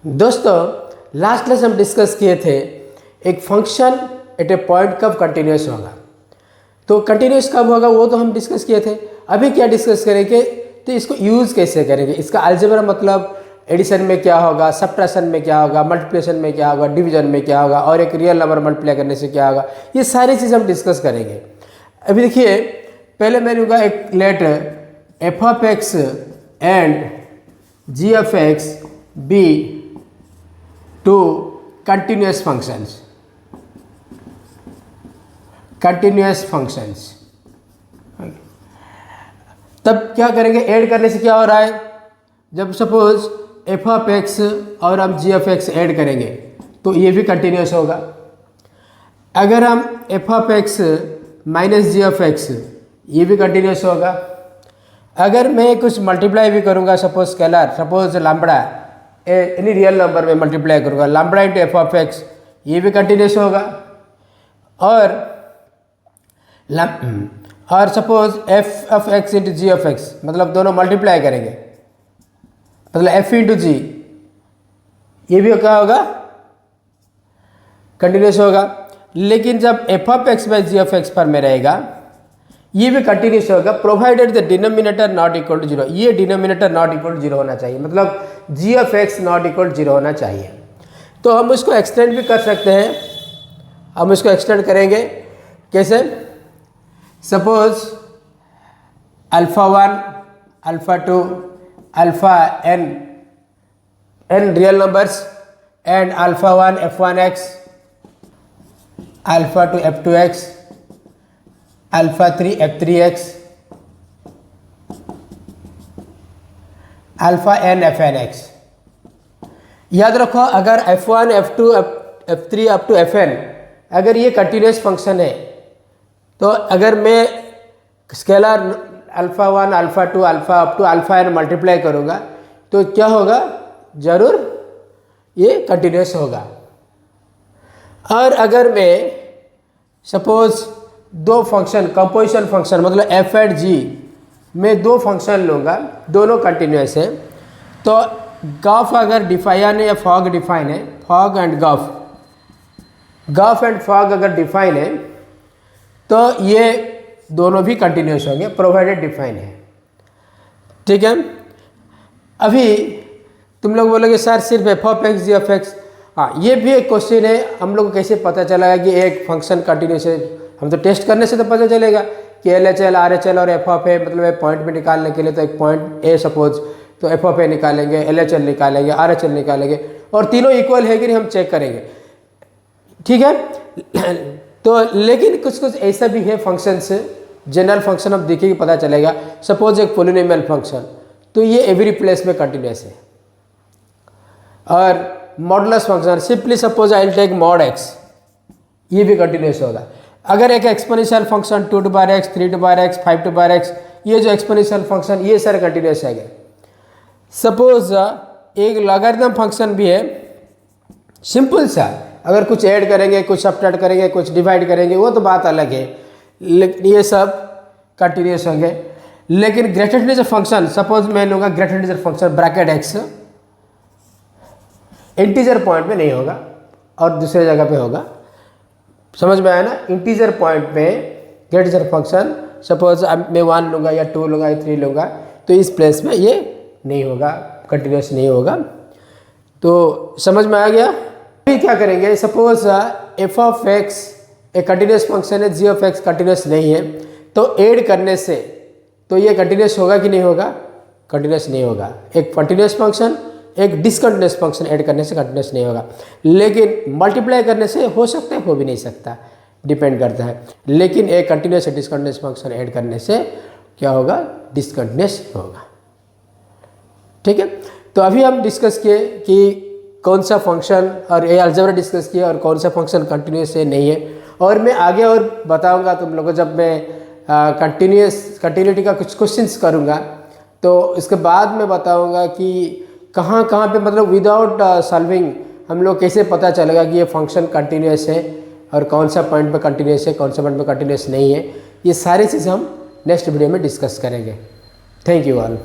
दोस्तों last class हम discuss किए थे एक फंक्शन एट ए पॉइंट कब कंटिन्यूस होगा। तो कंटिन्यूस कब होगा वो तो हम डिस्कस किए थे। अभी क्या डिस्कस करेंगे तो इसको यूज़ कैसे करेंगे, इसका अलजेब्रा मतलब एडिशन में क्या होगा, सब्ट्रैक्शन में क्या होगा, मल्टीप्लिकेशन में क्या होगा, डिवीजन में क्या होगा और एक रियल नंबर मल्टीप्लाई करने से क्या होगा, ये सारी चीज़ हम डिस्कस करेंगे। अभी देखिए पहले मैं लूँगा एक let f of x and g of x be two continuous functions, continuous functions. तब क्या करेंगे, ऐड करने से क्या हो रहा है, जब सपोज एफ ऑफ एक्स और हम जी ऑफ एक्स ऐड करेंगे तो ये भी कंटिन्यूस होगा। अगर हम f of x minus g of x ये भी कंटिन्यूस होगा। अगर मैं कुछ मल्टीप्लाई भी करूँगा, suppose scalar, suppose lambda any real number में मल्टीप्लाई करूँगा, lambda into f of x ये भी कंटिन्यूस होगा। और suppose f of x into g of x मतलब दोनों मल्टीप्लाई करेंगे मतलब एफ इंटू जी ये भी क्या होगा, कंटिन्यूस होगा। लेकिन जब f of x by g of x पर में रहेगा ये भी कंटिन्यूस होगा provided the denominator not equal to zero. ये denominator not equal to zero होना चाहिए, मतलब g of x not equal to zero होना चाहिए। तो हम उसको एक्सटेंड भी कर सकते हैं। हम इसको एक्सटेंड करेंगे कैसे, suppose alpha one alpha two alpha n real numbers and alpha one f one x, alpha two f two x, alpha three f three x, alpha n f n x. याद रखो अगर f one f two f three up to f n अगर ये continuous function है तो अगर मैं scalar alpha one alpha two alpha up to alpha n multiply करूँगा तो क्या होगा, ज़रूर ये कंटिन्यूस होगा। और अगर मैं सपोज दो फंक्शन कंपोजिशन फंक्शन मतलब एफ एंड जी में दो फंक्शन लूँगा, दोनों कंटिन्यूस है, तो गॉफ अगर डिफाइन है या फॉग डिफाइन है, fog and gof and fog अगर डिफाइन है तो ये दोनों भी कंटिन्यूस होंगे प्रोवाइडेड डिफाइन है। ठीक है। अभी तुम लोग बोलोगे सर सिर्फ f of x g of x, हाँ ये भी एक क्वेश्चन है। हम लोग को कैसे पता चलेगा कि एक फंक्शन कंटिन्यूस है, हम तो टेस्ट करने से तो पता चलेगा कि L H L R H L और एफ ऑफ ए मतलब एक पॉइंट में निकालने के लिए तो एक पॉइंट ए सपोज तो एफ ऑफ ए निकालेंगे, एल एच एल निकालेंगे, आर एच एल निकालेंगे और तीनों इक्वल है कि नहीं हम चेक करेंगे। ठीक है। तो लेकिन कुछ कुछ ऐसा भी है फंक्शन से जनरल फंक्शन हम देखेंगे पता चलेगा। सपोज एक पोलिनोमियल फंक्शन तो ये एवरी प्लेस में कंटिन्यूस है। और modulus function simply suppose I will take mod x ये भी कंटिन्यूस होगा। अगर एक exponential function 2 to power x 3 to power x 5 to power x ये जो एक्सपोनेंशियल फंक्शन ये सारे कंटिन्यूस है। सपोज एक लॉगरिथम फंक्शन भी है, सिंपल सा, अगर कुछ ऐड करेंगे कुछ सब्ट्रैक्ट करेंगे कुछ डिवाइड करेंगे वो तो बात अलग है, लेकिन ये सब कंटिन्यूस होंगे। लेकिन ग्रेटेड इंटीजर फंक्शन सपोज मैं लूँगा greatest integer function bracket x integer point में नहीं होगा और दूसरे जगह पे होगा, समझ में आया ना। इंटीजर पॉइंट पे ग्रेटेड इंटीजर फंक्शन सपोज मैं 1 लूँगा या 2 लूँगा या 3 लूँगा तो इस प्लेस में ये नहीं होगा, कंटिन्यूस नहीं होगा। तो समझ में आ गया। अभी क्या करेंगे, सपोज एफ ऑफ एक्स एक कंटिन्यूस फंक्शन है, जी ऑफ एक्स कंटिन्यूस नहीं है, तो ऐड करने से तो ये कंटिन्यूस होगा कि नहीं होगा, कंटिन्यूस नहीं होगा। एक कंटिन्यूस फंक्शन एक डिसकंटिन्यूस फंक्शन ऐड करने से कंटिन्यूस नहीं होगा, लेकिन मल्टीप्लाई करने से हो सकता है, हो भी नहीं सकता, डिपेंड करता है। लेकिन एक कंटिन्यूस डिसकंटिन्यूस फंक्शन ऐड करने से क्या होगा, डिसकंटिन्यूस होगा। ठीक है। तो अभी हम डिस्कस किए कि कौन सा फंक्शन और ये अलजेब्रा डिस्कस किया और कौन सा फंक्शन कंटिन्यूस है नहीं है। और मैं आगे और बताऊंगा तुम लोगों को, जब मैं कंटिन्यूटी का कुछ क्वेश्चंस करूंगा तो इसके बाद मैं बताऊंगा कि कहाँ कहाँ पे मतलब विदाउट सॉल्विंग हम लोग कैसे पता चलेगा कि ये फंक्शन कंटिन्यूस है और कौन सा पॉइंट पे कंटिन्यूस है कौन सा पॉइंट पे कंटिन्यूस नहीं है। ये सारी चीज़ हम नेक्स्ट वीडियो में डिस्कस करेंगे। Thank you all.